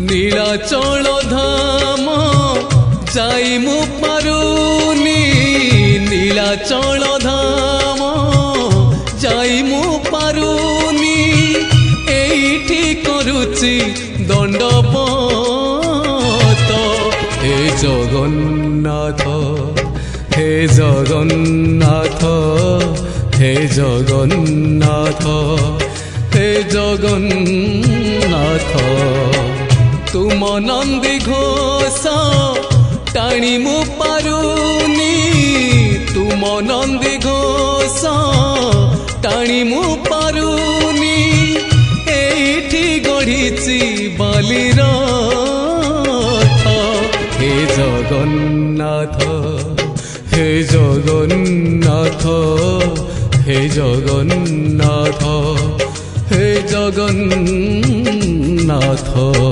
নীলাচল ধাম যাই মু পারুনি নীলাচল ধাম যাই মু পারুনি এইটি করুচি দণ্ডপত হে জগন্নাথ হে জগন্নাথ হে জগন্নাথ হে জগন্নাথ তুম নন্দী ঘোষ টাণি মু পারুনি তুম নন্দী ঘোষ টাণি মু পারুনি এইটি গড়িছি বালির হে জগন্নাথ হে জগন্নাথ হে জগন্নাথ হে জগন্নাথ।